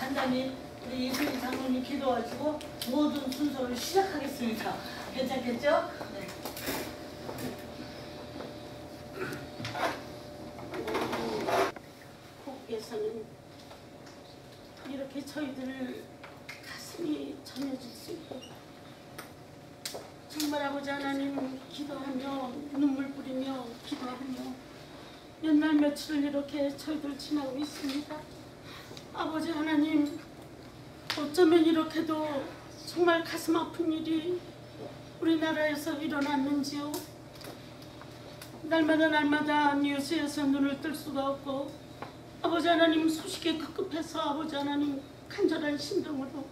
간단히 우리 이수희 장로님 기도하시고 모든 순서를 시작하겠습니다. 괜찮겠죠? 네. 국에서는 이렇게 저희들 가슴이 전해질 수 있고 정말 아버지 하나님 기도하며 눈물 뿌리며 기도하며 몇 날 며칠을 이렇게 저희들 지나고 있습니다. 아버지 하나님, 어쩌면 이렇게도 정말 가슴 아픈 일이 우리나라에서 일어났는지요. 날마다 뉴스에서 눈을 뜰 수가 없고 아버지 하나님 소식이 급급해서 아버지 하나님 간절한 심정으로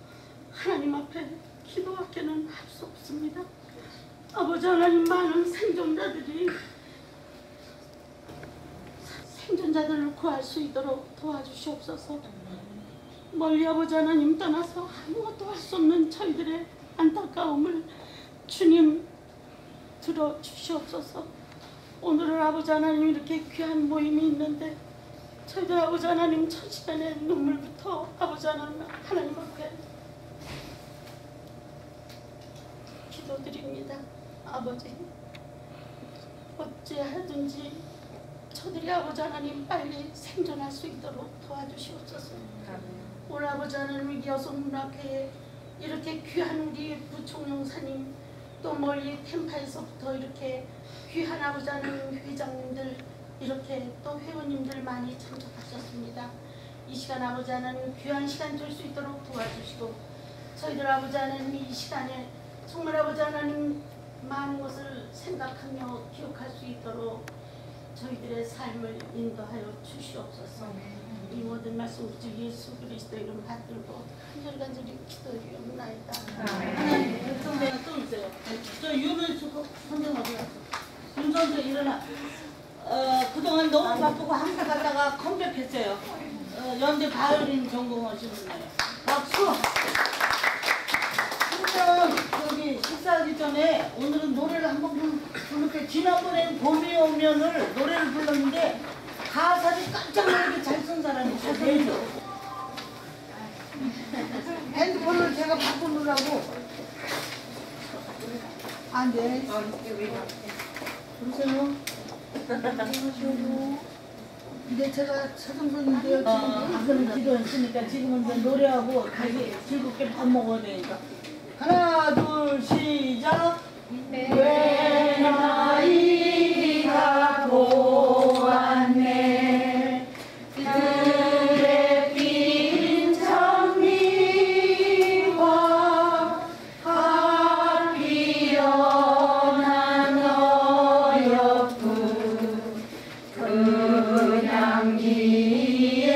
하나님 앞에 기도밖에는 할 수 없습니다. 아버지 하나님, 많은 생존자들을 구할 수 있도록 도와주시옵소서. 멀리 아버지 하나님 떠나서 아무것도 할 수 없는 저희들의 안타까움을 주님 들어주시옵소서. 오늘은 아버지 하나님 이렇게 귀한 모임이 있는데 저희들 아버지 하나님 첫 시간에 눈물부터 아버지 하나님 앞에 기도드립니다. 아버지, 어찌하든지 저들이 아버지 하나님 빨리 생존할 수 있도록 도와주시옵소서. 오늘 아버지 하나님 여성문학회에 이렇게 귀한 우리 부총영사님, 또 멀리 템파에서부터 이렇게 귀한 아버지 하나님 회장님들, 이렇게 또 회원님들 많이 참석하셨습니다. 이 시간 아버지 하나님 귀한 시간 줄 수 있도록 도와주시고 저희들 아버지 하나님 이 시간에 정말 아버지 하나님 많은 것을 생각하며 기억할 수 있도록 저희들의 삶을 인도하여 주시옵소서. 이 모든 말씀 주 예수 그리스도 이름 받들고 간절히 기도드리옵나이다. 하나님, 선생님 또 있어요. 저 윤은수 선생 어디 갔어? 윤 선생 일어나. 그동안 너무 바쁘고 항사 갔다가 컴백했어요. 연대 바이올린 전공하시는 분이에요. 박수! 저기 식사하기 전에 오늘은 노래를 한번 부를게. 지난번에 봄이 오면을 노래를 불렀는데 가사를 깜짝 놀라게 잘 쓴 사람이 있어요. 핸드폰을 제가 바꾸느라고 안 돼. 보세요. 근데 제가 서정선인데요. 지금 아까는 기도했으니까 지금은 이제 노래하고 같이 즐겁게 밥 먹어야 되니까. 하나 둘 시작. 왜 나이가 보았네 그대 빈 장미와 갓 피어난 어여쁜 그 향기에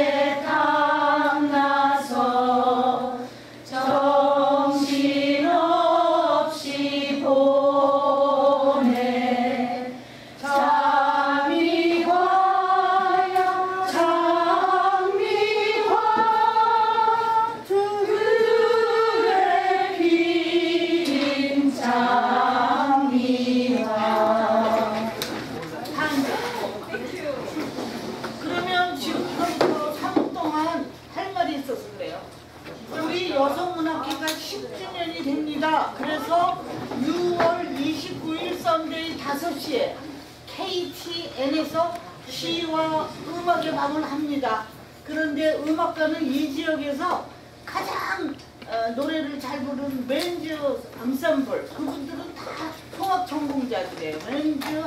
탐나서 정신없이 보내 장미화야 장미화 들에 핀 장미화. 그러면 지금부터 3분 동안 할 말이 있어서 그래요. 우리 여성문학회가 10주년이 됩니다. 그래서 6월 29일 썬데이 5시에 KTN에서 시와 음악의 밤을 합니다. 그런데 음악가는 이 지역에서 가장 노래를 잘 부르는 렌즈 앙상블, 그분들은 다 통합 전공자들이에요. 렌즈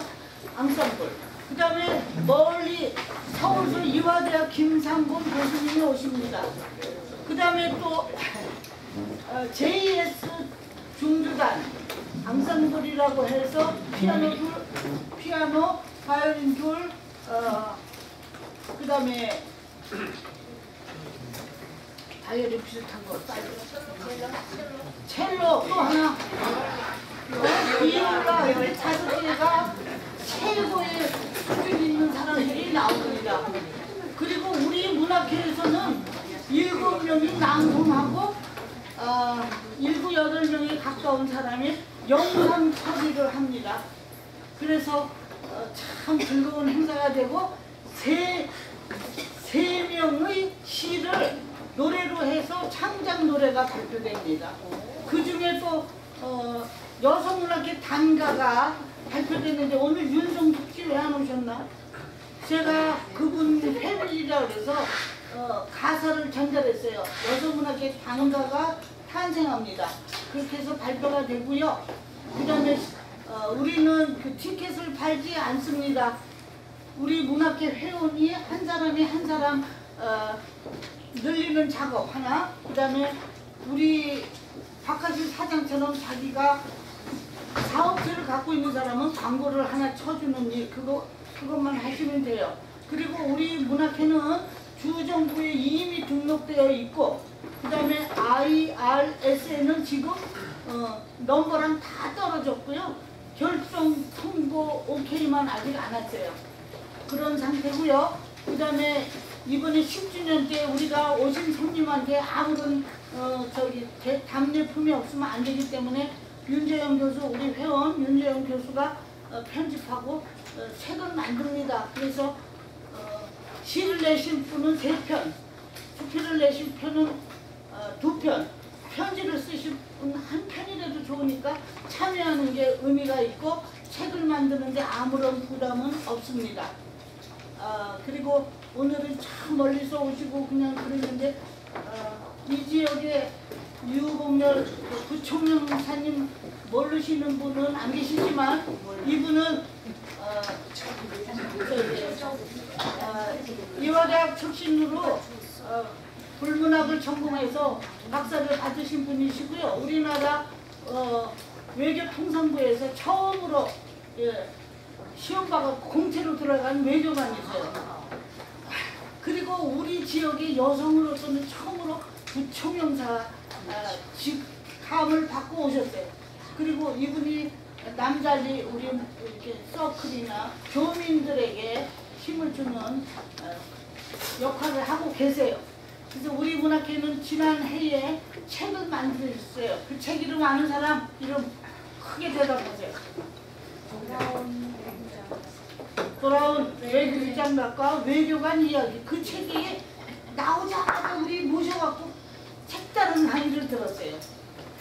앙상블. 그 다음에 멀리 서울서 이화대학 김상곤 교수님이 오십니다. 그 다음에 또 JS 중주단 앙상블이라고 해서 피아노, 바이올린 둘, 그 다음에 바이올린 비슷한 거, 첼로 또 하나, 비올라, 이렇게 5개가 최고의 수준 있는 사람들이 나옵니다. 그리고 우리 문학회에서는 7명이 낭송하고 7, 8명이 가까운 사람이 영상 처리를 합니다. 그래서 참 즐거운 행사가 되고 세 명의 시를 노래로 해서 창작 노래가 발표됩니다. 그 중에 또 여성문학계 단가가 발표됐는데 오늘 윤성숙 씨 왜 안 오셨나? 제가 그분 패밀리라 그래서 가사를 전달했어요. 여성문학계 단가가 탄생합니다. 그렇게 해서 발표가 되고요. 그 다음에 우리는 그 티켓을 팔지 않습니다. 우리 문학계 회원이 한 사람이 한 사람 늘리는 작업 하나, 그 다음에 우리 박하실 사장처럼 자기가 사업체를 갖고 있는 사람은 광고를 하나 쳐주는 일, 그것만 하시면 돼요. 그리고 우리 문학회는 주정부에 이미 등록되어 있고, 그 다음에 IRS에는 지금 넘버랑 다 떨어졌고요. 결정 통보 오케이만 아직 안 왔어요. 그런 상태고요. 그 다음에 이번에 10주년 때 우리가 오신 손님한테 아무런 답례품이 없으면 안 되기 때문에 윤재영 교수, 우리 회원 윤재영 교수가 편집하고 책을 만듭니다. 그래서 시를 내신 분은 3편, 수필을 내신 편은 2편, 편지를 쓰신 분 1편이라도 좋으니까 참여하는 게 의미가 있고 책을 만드는데 아무런 부담은 없습니다. 그리고 오늘은 참 멀리서 오시고 그냥 그랬는데 이 지역에 유봉렬 부총영 사님 모르시는 분은 안 계시지만 이분은 이화대학 출신으로 불문학을 전공해서 박사를 받으신 분이시고요. 우리나라 외교통상부에서 처음으로 시험봐가 공채로 들어간 외교관이세요. 그리고 우리 지역의 여성으로서는 처음으로 부총영사 직함을 받고 오셨어요. 그리고 이분이 남달리 우리 이렇게 서클이나 교민들에게 힘을 주는 역할을 하고 계세요. 그래서 우리 문학회는 지난 해에 책을 만들었어요. 그 책 이름 아는 사람 이름 크게 대답하세요. 돌아온 외교장각과 외교관 이야기. 그 책이 나오자마자 우리 모셔갖고 색다른 강의를 들었어요.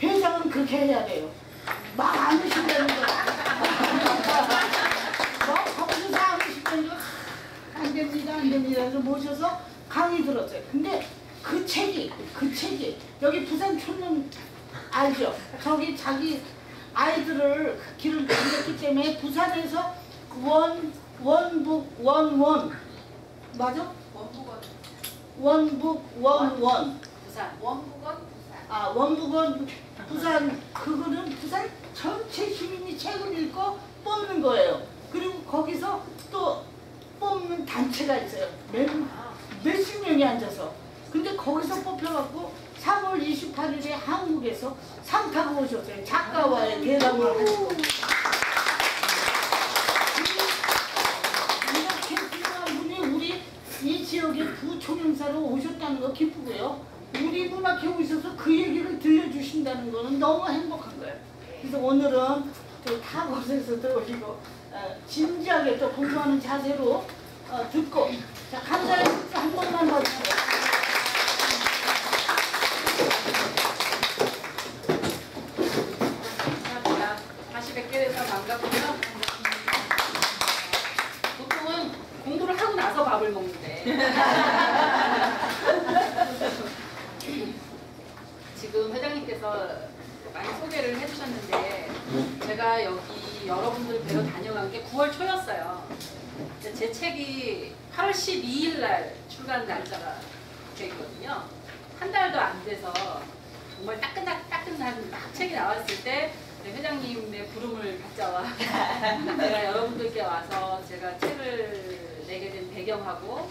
회장은 그렇게 해야 돼요. 막 안 하신다는 거. 막 거기서 안 하신다는 거. 안 됩니다, 안 됩니다. 그래서 모셔서 강의 들었어요. 근데 그 책이 여기 부산 촌은 알죠? 저기 자기 아이들을 길을 남겼기 때문에 부산에서 원북 원원 맞아? 원북 원원 부산 원북원 부산. 원북원 부산 그거는 부산 전체 시민이 책을 읽고 뽑는 거예요. 그리고 거기서 또 뽑는 단체가 있어요. 몇십 명이 앉아서. 근데 거기서 뽑혀갖고 3월 28일에 한국에서 상 타고 오셨어요. 작가와의 대담을 하시고. 이렇게 훌륭한 분이 우리 이 지역의 부총영사로 오셨다는 거 기쁘고요. 우리 문학회 오셔서 그 얘기를 들려주신다는 거는 너무 행복한 거예요. 그래서 오늘은 타 곳에서 들어오시고 진지하게 또 공부하는 자세로 듣고 자 감사의 박수 한 번만 봐주세요. 감사합니다. 다시 뵙게 돼서 반갑고요. 보통은 공부를 하고 나서 밥을 먹는데 지금 회장님께서 많이 소개를 해주셨는데 제가 여기 여러분들 뵈러 다녀간 게 9월 초였어요. 제 책이 8월 12일 날 출간 날짜가 되거든요. 한 달도 안 돼서 정말 따끈한 막 책이 나왔을 때 회장님의 부름을 받자와 제가 여러분들께 와서 제가 책을 내게 된 배경하고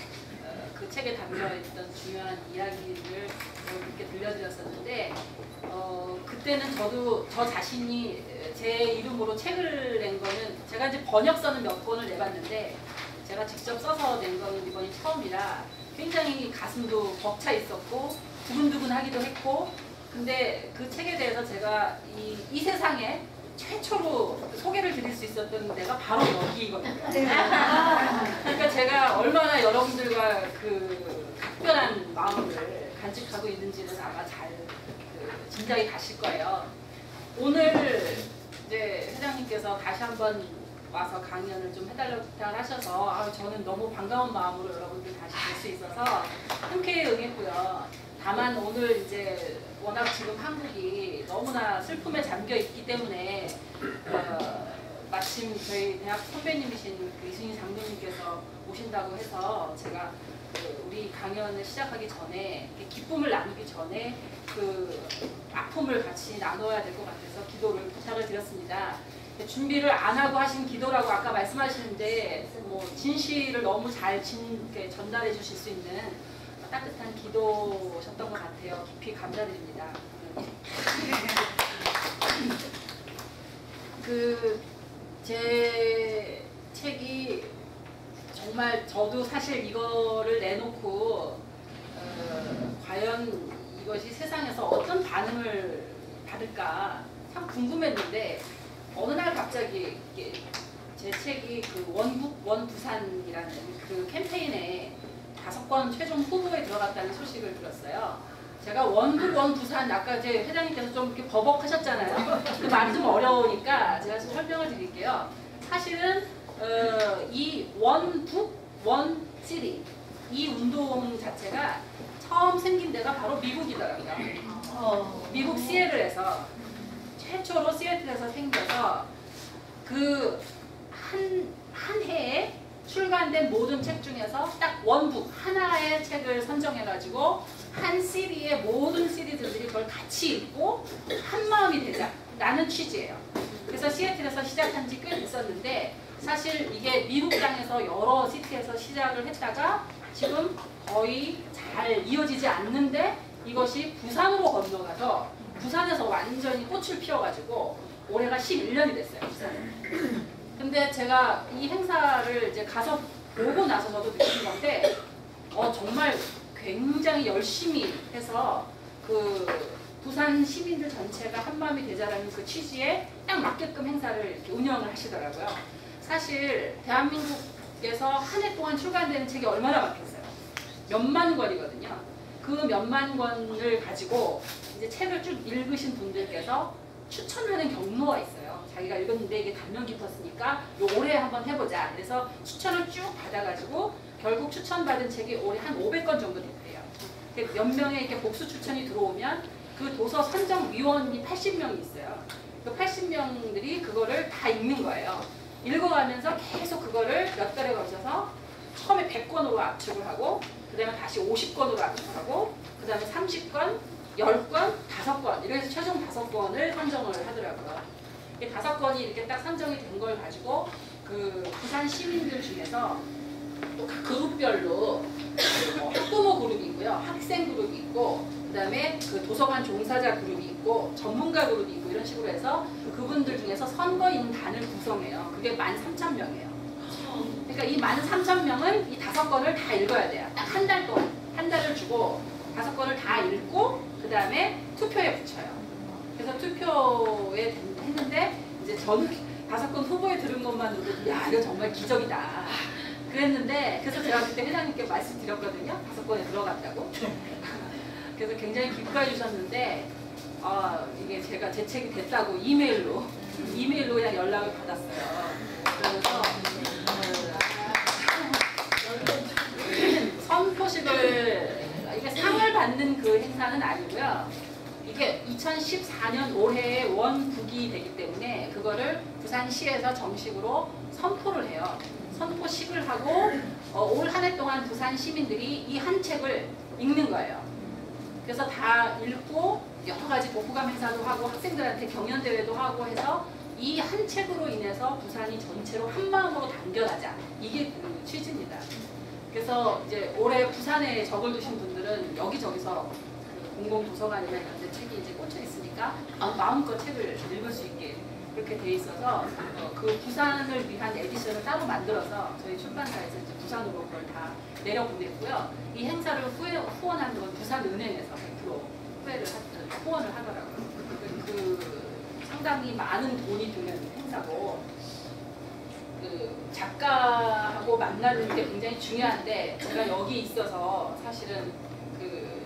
그 책에 담겨있던 중요한 이야기를 여러분께 들려드렸었는데 그때는 저도 저 자신이 제 이름으로 책을 낸 거는 제가 이제 번역서는 몇 권을 내봤는데 제가 직접 써서 낸 거는 이번이 처음이라 굉장히 가슴도 벅차 있었고 두근두근하기도 했고 근데 그 책에 대해서 제가 이 세상에 최초로 소개를 드릴 수 있었던 데가 바로 여기거든요. 그러니까 제가 얼마나 여러분들과 그 각별한 마음을 간직하고 있는지는 아마 잘 짐작이 가실 거예요. 오늘 이제 회장님께서 다시 한번 와서 강연을 좀 해달라고 부탁을 하셔서 저는 너무 반가운 마음으로 여러분들 다시 볼 수 있어서 흔쾌히 응했고요. 다만 오늘 이제 워낙 지금 한국이 너무나 슬픔에 잠겨 있기 때문에 마침 저희 대학 선배님이신 이승희 장로님께서 오신다고 해서 제가 우리 강연을 시작하기 전에 기쁨을 나누기 전에 그 아픔을 같이 나눠야 될 것 같아서 기도를 부탁을 드렸습니다. 준비를 안 하고 하신 기도라고 아까 말씀하시는데 뭐 진실을 너무 잘 전달해 주실 수 있는 따뜻한 기도셨던 것 같아요. 깊이 감사드립니다. 제 책이 정말 저도 사실 이거를 내놓고 과연 이것이 세상에서 어떤 반응을 받을까 참 궁금했는데 어느 날 갑자기 제 책이 그 원북 원부산이라는 그 캠페인에 5권 최종 후보에 들어갔다는 소식을 들었어요. 제가 원북 원부산 아까 이제 회장님께서 좀 이렇게 버벅하셨잖아요. 그 말이 좀 어려우니까 제가 좀 설명을 드릴게요. 사실은 이 원북 원시리 이 운동 자체가 처음 생긴 데가 바로 미국이더라고요. 미국 시애틀에서 최초로 시애틀에서 생겨서 그 한 해에 출간된 모든 책 중에서 딱 원북 하나의 책을 선정해가지고 한 시리의 모든 시리즈들이 그걸 같이 읽고 한 마음이 되자라는 취지예요. 그래서 시애틀에서 시작한 지 꽤 됐었는데 사실 이게 미국 땅에서 여러 시티에서 시작을 했다가 지금 거의 잘 이어지지 않는데 이것이 부산으로 건너가서 부산에서 완전히 꽃을 피워가지고 올해가 11년이 됐어요. 부산에. 근데 제가 이 행사를 이제 가서 보고 나서 저도 느낀 건데 정말 굉장히 열심히 해서 그 부산 시민들 전체가 한마음이 되자라는 그 취지에 딱 맞게끔 행사를 이렇게 운영을 하시더라고요. 사실 대한민국에서 한 해 동안 출간되는 책이 얼마나 많겠어요. 몇만 권이거든요. 그 몇만 권을 가지고 이제 책을 쭉 읽으신 분들께서 추천하는 경로가 있어요. 자기가 읽었는데 이게 감명 깊었으니까 올해 한번 해보자. 그래서 추천을 쭉 받아가지고 결국 추천받은 책이 올해 한 500권 정도 됐대요. 몇 명의 이렇게 복수 추천이 들어오면 그 도서 선정위원이 80명이 있어요. 그 80명들이 그거를 다 읽는 거예요. 읽어가면서 계속 그거를 몇 달에 걸쳐서 처음에 100권으로 압축을 하고 그 다음에 다시 50권으로 압축하고 그 다음에 30권, 10권, 5권 이렇게 해서 최종 5권을 선정을 하더라고요. 이 5권이 이렇게 딱 선정이 된 걸 가지고 그 부산 시민들 중에서 또 각 그룹별로 학부모 그룹이 있고요. 학생 그룹이 있고 그 다음에 그 도서관 종사자 그룹이 있고 전문가 그룹이 있고 이런 식으로 해서 그분들 중에서 선거인단을 구성해요. 그게 13,000명이에요. 그러니까 이 13,000명은 이 5권을 다 읽어야 돼요. 딱 한 달 동안 한 달을 주고 5권을 다 읽고 그 다음에 투표에 붙여요. 그래서 투표에 했는데 이제 저는 5권 후보에 들은 것만으로도 야 이거 정말 기적이다 그랬는데 그래서 제가 그때 회장님께 말씀드렸거든요. 5권에 들어갔다고. 그래서 굉장히 기뻐해 주셨는데 이게 제가 제 책이 됐다고 이메일로 그냥 연락을 받았어요. 그래서 선포식을 이게 상을 받는 그 행사는 아니고요. 이게 2014년 올해에 원북이 되기 때문에 그거를 부산시에서 정식으로 선포를 해요. 선포식을 하고 올 한 해 동안 부산 시민들이 이 한 책을 읽는 거예요. 그래서 다 읽고 여러 가지 독후감 행사도 하고 학생들한테 경연대회도 하고 해서 이 한 책으로 인해서 부산이 전체로 한 마음으로 단결하자. 이게 그 취지입니다. 그래서 이제 올해 부산에 적을 두신 분들은 여기저기서 그 공공도서관이나 이런 데 책이 이제 꽂혀 있으니까 마음껏 책을 읽을 수 있게 그렇게 돼 있어서 그 부산을 위한 에디션을 따로 만들어서 저희 출판사에서 이제 부산으로 그걸 다 내려보냈고요. 이 행사를 후원하는 건 부산은행에서 100% 후원을 하더라고요. 그 상당히 많은 돈이 드는 행사고 그 작가하고 만나는 게 굉장히 중요한데 제가 여기 있어서 사실은 그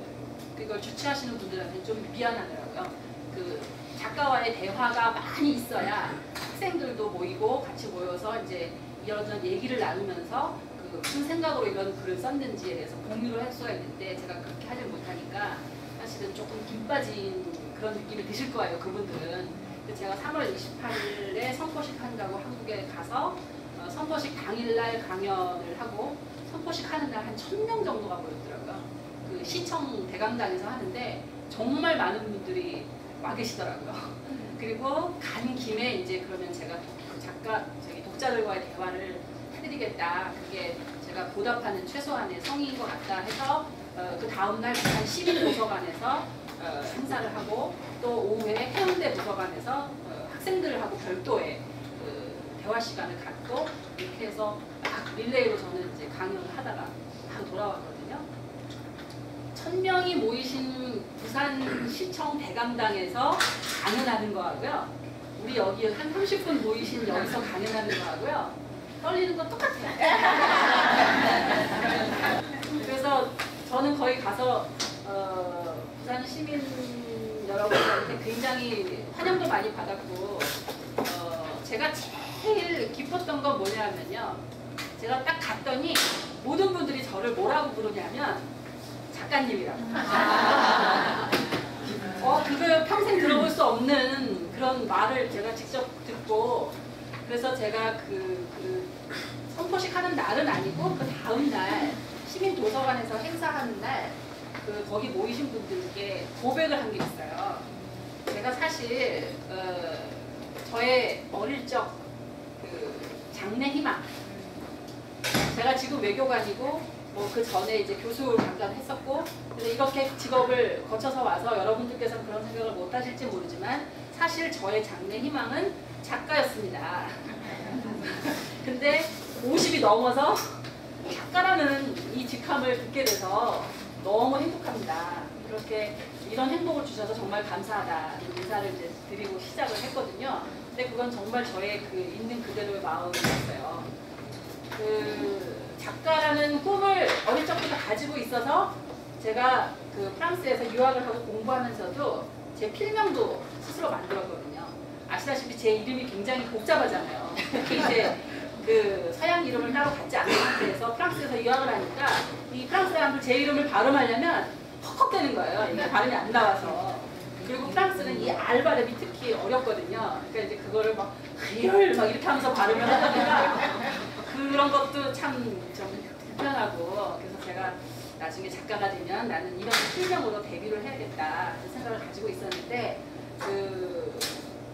그걸 주최하시는 분들한테 좀 미안하더라고요. 그 작가와의 대화가 많이 있어야 학생들도 모이고 같이 모여서 이제 이런저런 얘기를 나누면서 그 무슨 생각으로 이런 글을 썼는지에 대해서 공유를 할 수가 있는데 제가 그렇게 하지 못하니까 사실은 조금 김 빠진 그런 느낌이 드실 거예요, 그분들은. 근데 제가 3월 28일에 선포식 한다고 한국에 가서 선포식 당일날 강연을 하고 선포식 하는 날 한 1000명 정도가 모였더라고요. 그 시청 대강당에서 하는데 정말 많은 분들이 와 계시더라고요. 그리고 간 김에 이제 그러면 제가 그 작가, 독자들과의 대화를 해드리겠다. 그게 제가 보답하는 최소한의 성의인 것 같다 해서 그 다음날 부산 시민도서관에서 행사를 하고 또 오후에 해운대 도서관에서 학생들하고 별도의 그 대화 시간을 갖고 이렇게 해서 막 릴레이로 저는 이제 강연을 하다가 바로 돌아왔거든요. 1000명이 모이신 부산시청 대강당에서 강연하는 거하고요. 우리 여기 한 30분 모이신 여기서 강연하는 거하고요. 떨리는 건 똑같아요. 그래서 저는 거기 가서 부산 시민 여러분들한테 굉장히 환영도 많이 받았고 제가 제일 기뻤던 건 뭐냐면요. 제가 딱 갔더니 모든 분들이 저를 뭐라고 부르냐면 작가님이라고. 그걸 평생 들어볼 수 없는 그런 말을 제가 직접 듣고 그래서 제가 그 선포식 하는 날은 아니고 그 다음 날 시민도서관에서 행사하는 날 그 거기 모이신 분들께 고백을 한 게 있어요. 제가 사실 저의 어릴 적 그 장래 희망 제가 지금 외교관이고 뭐 그 전에 이제 교수 잠깐 했었고 근데 이렇게 직업을 거쳐서 와서 여러분들께서는 그런 생각을 못 하실지 모르지만 사실 저의 장래 희망은 작가였습니다. 근데 50이 넘어서 작가라는 이 직함을 듣게 돼서 너무 행복합니다. 그렇게 이런 행복을 주셔서 정말 감사하다 인사를 이제 드리고 시작을 했거든요. 근데 그건 정말 저의 그 있는 그대로의 마음이었어요. 그 작가라는 꿈을 어릴 적부터 가지고 있어서 제가 그 프랑스에서 유학을 하고 공부하면서도 제 필명도 스스로 만들었거든요. 아시다시피 제 이름이 굉장히 복잡하잖아요. 특히 이제 그 서양 이름을 따로 갖지 않은 상태에서 프랑스에서 유학을 하니까 이 프랑스 사람들 제 이름을 발음하려면 헉헉대는 거예요. 이게 발음이 안 나와서. 그리고 프랑스는 이 알 발음이 특히 어렵거든요. 그러니까 이제 그거를 막 리얼 막 이렇게 하면서 발음을 하다 보니까 그런 것도 참 불편하고 그래서 제가 나중에 작가가 되면 나는 이런 필명으로 데뷔를 해야겠다 그 생각을 가지고 있었는데 그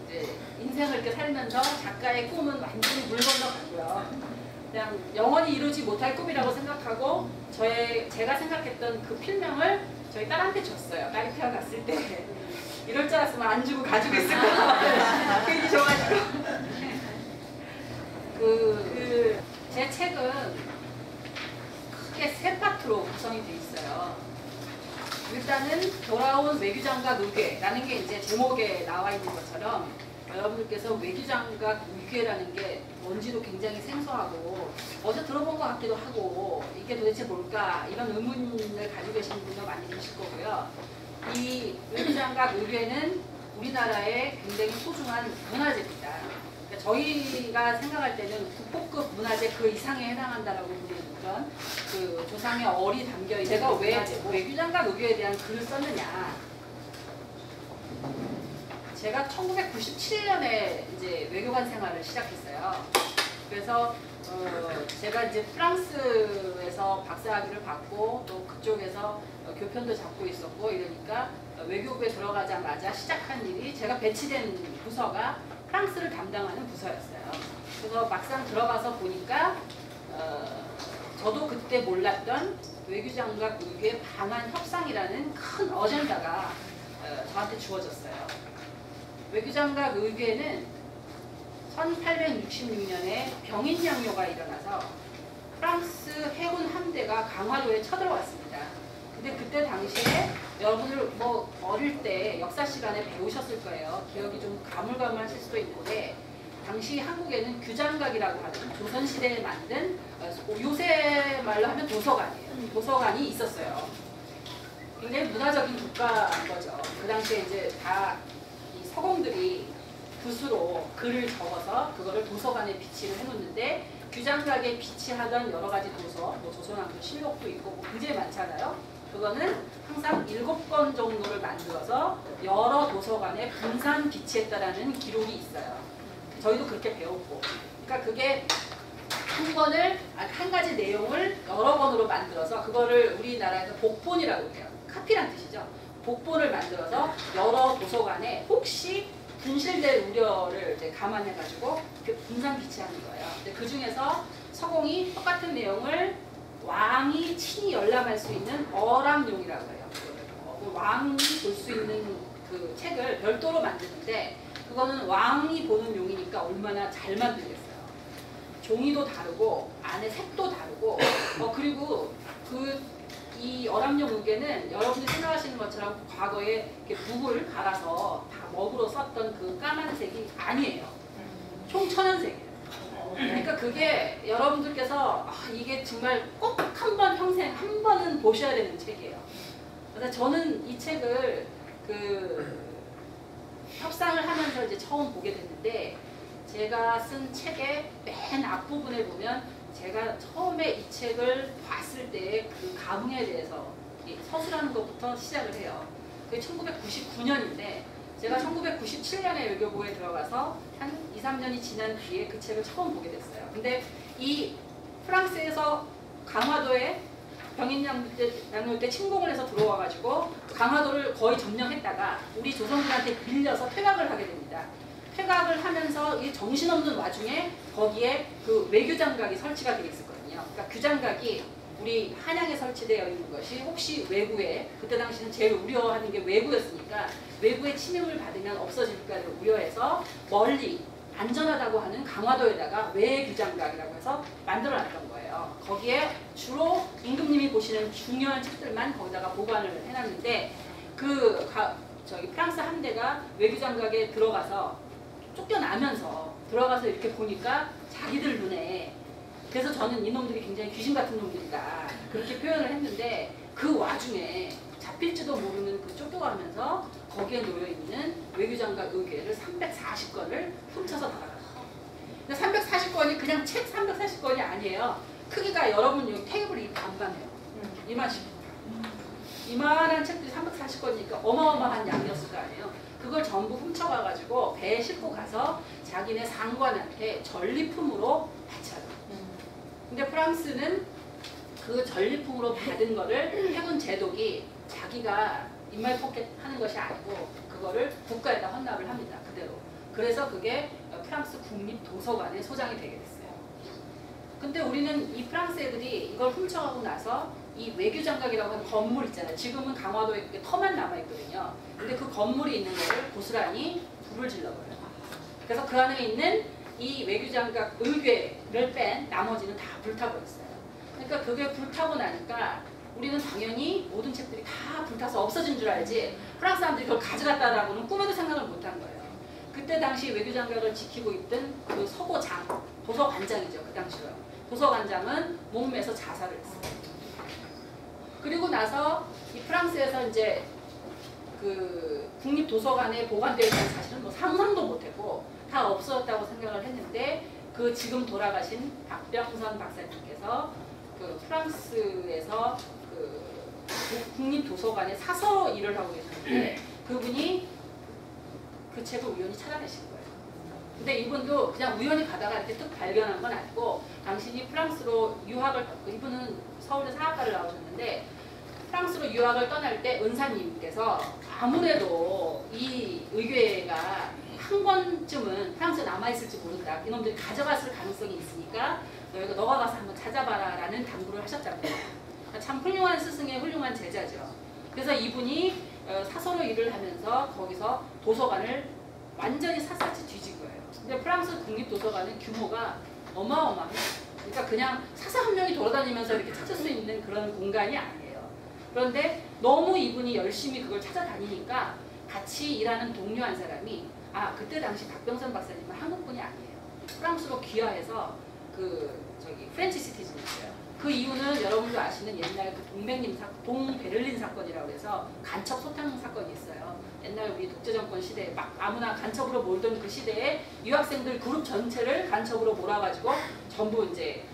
이제 인생을 이렇게 살면서 작가의 꿈은 완전히 물 건너갔고요. 그냥 영원히 이루지 못할 꿈이라고 생각하고 제가 생각했던 그 필명을 저희 딸한테 줬어요. 딸이 태어났을 때 이럴 줄 알았으면 안 주고 가지고 있을 거야. 괜히 줘가지고 제 책은 크게 세 파트로 구성이 돼 있어요. 일단은 돌아온 외교장각 의궤라는 게 이제 제목에 나와 있는 것처럼 여러분들께서 외교장각 의궤라는 게 뭔지도 굉장히 생소하고 어제 들어본 것 같기도 하고 이게 도대체 뭘까 이런 의문을 가지고 계시는 분도 많이 계실 거고요. 이 외교장각 의궤는 우리나라의 굉장히 소중한 문화재입니다. 그러니까 저희가 생각할 때는 국보급 문화재 그 이상에 해당한다라고 보는 그런 그 조상의 얼이 담겨 있는 내가 왜 외교장각 의궤에 대한 글을 썼느냐. 제가 1997년에 이제 외교관 생활을 시작했어요. 그래서 제가 이제 프랑스에서 박사학위를 받고 또 그쪽에서 교편도 잡고 있었고 이러니까 외교부에 들어가자마자 시작한 일이 제가 배치된 부서가 프랑스를 담당하는 부서였어요. 그래서 막상 들어가서 보니까 저도 그때 몰랐던 외교장각 의궤 방한 협상이라는 큰 어젠다가 저한테 주어졌어요. 외교장각 의궤는 1866년에 병인양요가 일어나서 프랑스 해군 함대가 강화도에 쳐들어왔습니다. 근데 그때 당시에 여러분들 뭐 어릴 때 역사 시간에 배우셨을 거예요. 기억이 좀 가물가물하실 수도 있는데 당시 한국에는 규장각이라고 하는 조선시대에 만든 요새 말로 하면 도서관이에요. 도서관이 있었어요. 굉장히 문화적인 국가인 거죠. 그 당시에 이제 다 이 서공들이 붓으로 글을 적어서 그거를 도서관에 비치를 해놓는데 규장각에 비치하던 여러 가지 도서, 뭐 조선왕조 실록도 있고 뭐 굉장히 많잖아요. 그거는 항상 7권 정도를 만들어서 여러 도서관에 분산 비치했다라는 기록이 있어요. 저희도 그렇게 배웠고. 그러니까 그게 한 권을, 한 가지 내용을 여러 권으로 만들어서 그거를 우리나라에서 복본이라고 해요. 카피란 뜻이죠. 복본을 만들어서 여러 도서관에 혹시 분실될 우려를 이제 감안해가지고 분산 비치하는 거예요. 근데 그 중에서 서공이 똑같은 내용을 왕이 친히 열람할 수 있는 어람용이라고 해요. 왕이 볼 수 있는 그 책을 별도로 만드는데 그거는 왕이 보는 용이니까 얼마나 잘 만들겠어요. 종이도 다르고 안에 색도 다르고 그리고 이 어람용 의궤는 여러분들이 생각하시는 것처럼 과거에 이렇게 묵을 갈아서 다 먹으로 썼던 그 까만색이 아니에요. 총 천연색이에요. 그러니까 그게 여러분들께서 이게 정말 꼭 한 번 평생 한 번은 보셔야 되는 책이에요. 그래서 저는 이 책을 협상을 하면서 이제 처음 보게 됐는데 제가 쓴 책의 맨 앞부분에 보면 제가 처음에 이 책을 봤을 때의 그 감흥에 대해서 서술하는 것부터 시작을 해요. 그게 1999년인데 제가 1997년에 외교부에 들어가서 한 2, 3년이 지난 뒤에 그 책을 처음 보게 됐어요. 근데 이 프랑스에서 강화도에 병인양요 때 침공을 해서 들어와가지고 강화도를 거의 점령했다가 우리 조선군한테 밀려서 퇴각을 하게 됩니다. 퇴각을 하면서 이 정신없는 와중에 거기에 그 외교장각이 설치가 되어 있었거든요. 그러니까 규장각이 우리 한양에 설치되어 있는 것이 혹시 외구에 그때 당시는 제일 우려하는 게 외구였으니까 외구의 침입을 받으면 없어질까를 우려해서 멀리 안전하다고 하는 강화도에다가 외규장각이라고 해서 만들어놨던 거예요. 거기에 주로 임금님이 보시는 중요한 책들만 거기다가 보관을 해놨는데 저기 프랑스 함대가 외교장각에 들어가서 쫓겨나면서 들어가서 이렇게 보니까 자기들 눈에 그래서 저는 이놈들이 굉장히 귀신 같은 놈들이다 그렇게 표현을 했는데 그 와중에 잡힐지도 모르는 그 쫓겨가면서 거기에 놓여있는 외교장각 의궤를 340권을 훔쳐서 나가요. 근데 340권이 그냥 책 340권이 아니에요. 크기가 여러분 여기 테이블이 반반해요. 이만씩. 이만한 책들이 340권이니까 어마어마한 양이었을 거 아니에요. 그걸 전부 훔쳐가가지고 배에 싣고 가서 자기네 상관한테 전리품으로 바쳐요. 근데 프랑스는 그 전리품으로 받은 거를 해군 제독이 자기가 인말 포켓 하는 것이 아니고 그거를 국가에다 헌납을 합니다. 그대로. 그래서 그게 프랑스 국립도서관의 소장이 되게 됐어요. 근데 우리는 이 프랑스 애들이 이걸 훔쳐가고 나서 이 외교장각이라고 하는 건물 있잖아요. 지금은 강화도에 터만 남아있거든요. 근데 그 건물이 있는 거를 고스란히 불을 질러버려요. 그래서 그 안에 있는 이 외교장각 의궤를 뺀 나머지는 다 불타버렸어요. 그러니까 그게 불타고 나니까 우리는 당연히 모든 책들이 다 불타서 없어진 줄 알지 프랑스 사람들이 그걸 가져갔다라고는 꿈에도 생각을 못한 거예요. 그때 당시 외교장각을 지키고 있던 그 서고장, 도서관장이죠. 그 당시로. 도서관장은 목매서 자살을 했어요. 그리고 나서 이 프랑스에서 이제 그 국립도서관에 보관되어 있는 사실은 뭐 상상도 못했고 다 없어졌다고 생각을 했는데 그 지금 돌아가신 박병선 박사님께서 그 프랑스에서 그 국립도서관에 사서 일을 하고 계셨는데 그분이 그 책을 우연히 찾아내신 거예요. 근데 이분도 그냥 우연히 가다가 이렇게 뚝 발견한 건 아니고 당신이 프랑스로 유학을 이분은 서울대 사학과를 나오셨는데 프랑스로 유학을 떠날 때 은사님께서 아무래도 이 의궤가 한 권쯤은 프랑스에 남아있을지 모른다. 이놈들이 가져갔을 가능성이 있으니까 너가 가서 한번 찾아봐라 라는 당부를 하셨잖아요. 참 훌륭한 스승의 훌륭한 제자죠. 그래서 이분이 사서로 일을 하면서 거기서 도서관을 완전히 샅샅이 뒤진 거예요. 근데 프랑스 국립도서관은 규모가 어마어마해요. 그러니까 그냥 사서 한 명이 돌아다니면서 이렇게 찾을 수 있는 그런 공간이 아니에요. 그런데 너무 이분이 열심히 그걸 찾아다니니까 같이 일하는 동료 한 사람이 그때 당시 박병선 박사님은 한국분이 아니에요. 프랑스로 귀화해서 프렌치 시티즌이었어요. 그 이유는 여러분도 아시는 옛날 그 동베를린 사건이라고 해서 간첩 소탕 사건이 있어요. 옛날 우리 독재정권 시대에 막 아무나 간첩으로 몰던 그 시대에 유학생들 그룹 전체를 간첩으로 몰아가지고 전부 이제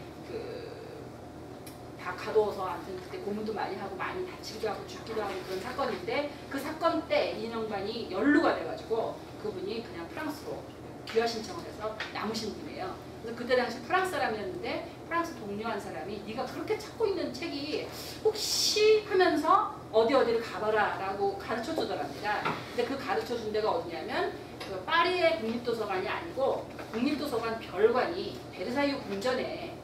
다 가둬서 아무튼 그때 고문도 많이 하고 많이 다치기도 하고 죽기도 하고 그런 사건인데 그 사건 때 이인영관이 연루가 돼가지고 그분이 그냥 프랑스로 귀화 신청을 해서 남으신 분이에요. 그래서 그때 당시 프랑스 사람이었는데 프랑스 동료 한 사람이 네가 그렇게 찾고 있는 책이 혹시 하면서 어디를 가봐라 라고 가르쳐 주더랍니다. 근데 그 가르쳐 준 데가 어디냐면 그 파리의 국립도서관이 아니고 국립도서관 별관이 베르사유 궁전에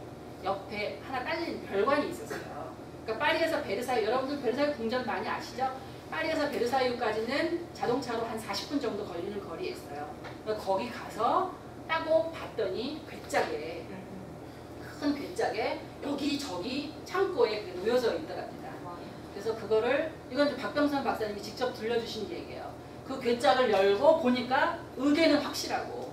옆에 하나 딸린 별관이 있었어요. 그러니까 파리에서 베르사유, 여러분들 베르사유 궁전 많이 아시죠? 파리에서 베르사유까지는 자동차로 한 40분 정도 걸리는 거리에 있어요. 그러니까 거기 가서 따고 봤더니 괴짝에 큰 괴짝에 여기저기 창고에 놓여져 있더랍니다. 그래서 그거를 이건 이제 박병선 박사님이 직접 들려주신 얘기예요. 그 괴짝을 열고 보니까 의뢰는 확실하고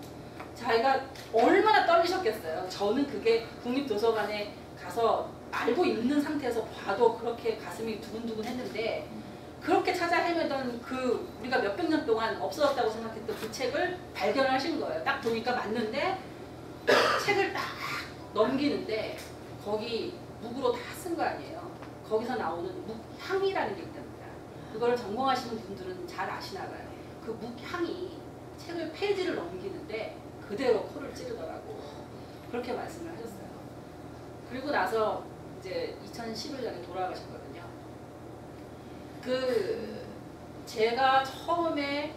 자기가 얼마나 떨리셨겠어요. 저는 그게 국립도서관에 가서 알고 있는 상태에서 봐도 그렇게 가슴이 두근두근 했는데 그렇게 찾아 헤매던 그 우리가 몇백 년 동안 없어졌다고 생각했던 그 책을 발견하신 거예요. 딱 보니까 맞는데 책을 딱 넘기는데 거기 묵으로 다 쓴 거 아니에요. 거기서 나오는 묵향이라는 게 있답니다. 그걸 전공하시는 분들은 잘 아시나 봐요. 그 묵향이 책을 페이지를 넘기는데 그대로 코를 찌르더라고. 그렇게 말씀을 하셨어요. 그리고 나서 이제 2011년에 돌아가셨거든요. 제가 처음에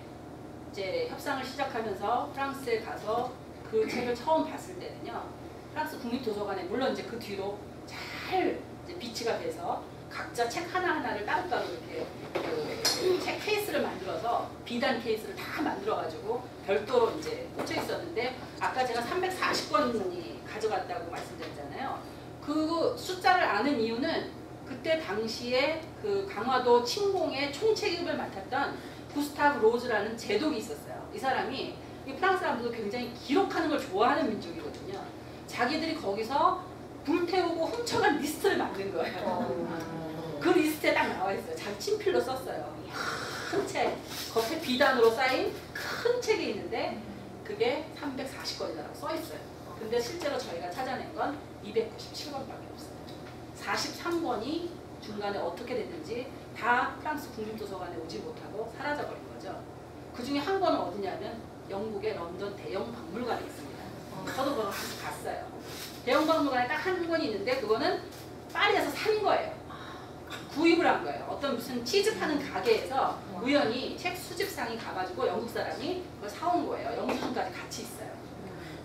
이제 협상을 시작하면서 프랑스에 가서 그 책을 처음 봤을 때는요. 프랑스 국립도서관에 물론 이제 그 뒤로 잘 이제 비치가 돼서 각자 책 하나하나를 따로따로 이렇게 책 케이스를 만들어서 비단 케이스를 다 만들어가지고 별도로 이제 꽂혀 있었는데 아까 제가 340권이 가져갔다고 말씀드렸잖아요. 그 숫자를 아는 이유는 그때 당시에 그 강화도 침공의 총책임을 맡았던 구스타브 로즈라는 제독이 있었어요. 이 사람이 이 프랑스 사람들도 굉장히 기록하는 걸 좋아하는 민족이거든요. 자기들이 거기서 불태우고 훔쳐간 리스트를 만든 거예요. 그 리스트에 딱 나와 있어요. 자기 친필로 썼어요. 큰 책, 겉에 비단으로 쌓인 큰 책이 있는데 그게 340권이라고 써 있어요. 근데 실제로 저희가 찾아낸 건 297권밖에 없어요. 43권이 중간에 어떻게 됐는지 다 프랑스 국립도서관에 오지 못하고 사라져버린 거죠. 그 중에 한 권은 어디냐면 영국의 런던 대형 박물관에 있습니다. 저도 그거 갔어요. 대형 박물관에 딱 한 권이 있는데 그거는 파리에서 산 거예요. 구입을 한 거예요. 어떤 무슨 치즈 파는 가게에서 우연히 책 수집상이 가가지고 영국 사람이 그걸 사온 거예요. 영수증까지 같이 있어요.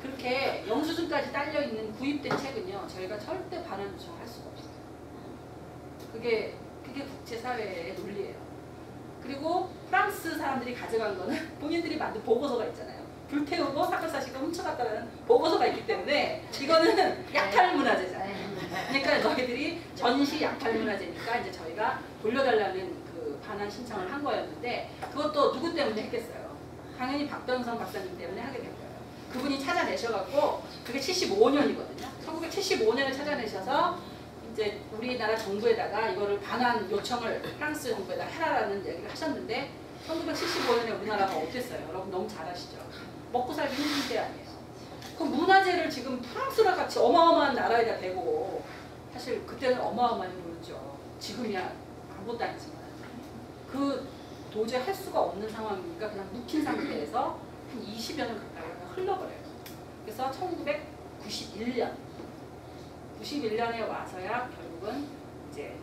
그렇게 영수증까지 딸려있는 구입된 책은요. 저희가 절대 반환 요청을 할 수가 없어요. 그게 국제사회의 논리예요. 그리고 프랑스 사람들이 가져간 거는 본인들이 만든 보고서가 있잖아요. 불태우고 사실과 훔쳐갔다는 보고서가 있기 때문에 이거는 약탈문화재잖아요. 그러니까 너희들이 전시 약탈문화재니까 이제 저희가 돌려달라는 그 반환 신청을 한 거였는데 그것도 누구 때문에 했겠어요? 당연히 박병선 박사님 때문에 하게 된 거예요. 그분이 찾아내셔갖고 그게 75년이거든요. 1975년에 찾아내셔서 이제 우리나라 정부에다가 이거를 반환 요청을 프랑스 정부에다 해라라는 얘기를 하셨는데 1975년에 우리나라가 어땠어요? 여러분 너무 잘 아시죠? 먹고 살기 힘든 때 아니에요. 그 문화재를 지금 프랑스랑 같이 어마어마한 나라에다 대고 사실 그때는 어마어마한 돈이죠. 지금이야 아무것도 아니지만 그 도저히 할 수가 없는 상황이니까 그냥 묵힌 상태에서 한 20여년 가까이 흘러버려요. 그래서 1991년에 와서야 결국은 이제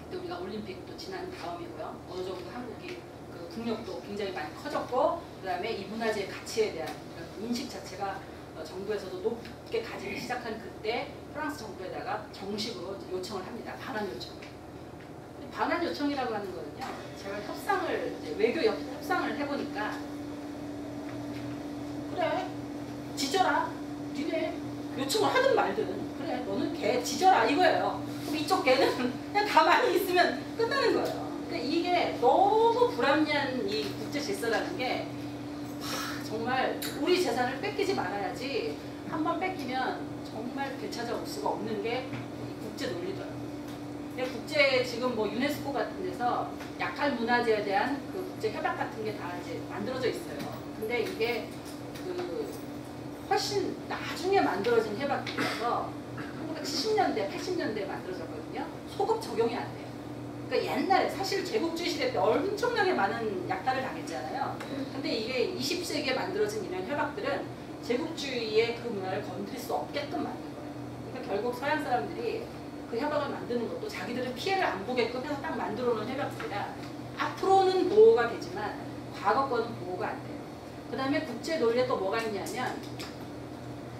그때 우리가 올림픽도 지난 다음이고요. 어느 정도 한국이 그 국력도 굉장히 많이 커졌고 그 다음에 이 문화재의 가치에 대한 인식 자체가 정부에서도 높게 가지기 시작한 그때 프랑스 정부에다가 정식으로 요청을 합니다. 반환 요청. 반환 요청이라고 하는 거는요. 제가 협상을 외교 협상을 해보니까 그래 지져라. 니네 요청을 하든 말든 그래 너는 걔 지져라 이거예요. 그럼 이쪽 걔는 그냥 가만히 있으면 끝나는 거예요. 근데 이게 너무 불합리한 이 국제 질서라는 게 정말 우리 재산을 뺏기지 말아야지 한 번 뺏기면 정말 되찾아올 수가 없는 게 국제 논리더라고요. 국제 지금 뭐 유네스코 같은 데서 약할 문화재에 대한 그 국제 협약 같은 게 다 이제 만들어져 있어요. 근데 이게 그 훨씬 나중에 만들어진 협약이라서 1970년대, 80년대에 만들어졌거든요. 소급 적용이 안 돼요. 그러니까 옛날에 사실 제국주의 시대 때 엄청나게 많은 약탈을 당했잖아요. 근데 이게 20세기에 만들어진 이런 협약들은 제국주의의 그 문화를 건드릴 수 없게끔 만든 거예요. 그러니까 결국 서양 사람들이 그 협약을 만드는 것도 자기들은 피해를 안 보게끔 해서 딱 만들어 놓은 협약들이라 앞으로는 보호가 되지만 과거 거는 보호가 안 돼요. 그 다음에 국제 논리에 또 뭐가 있냐면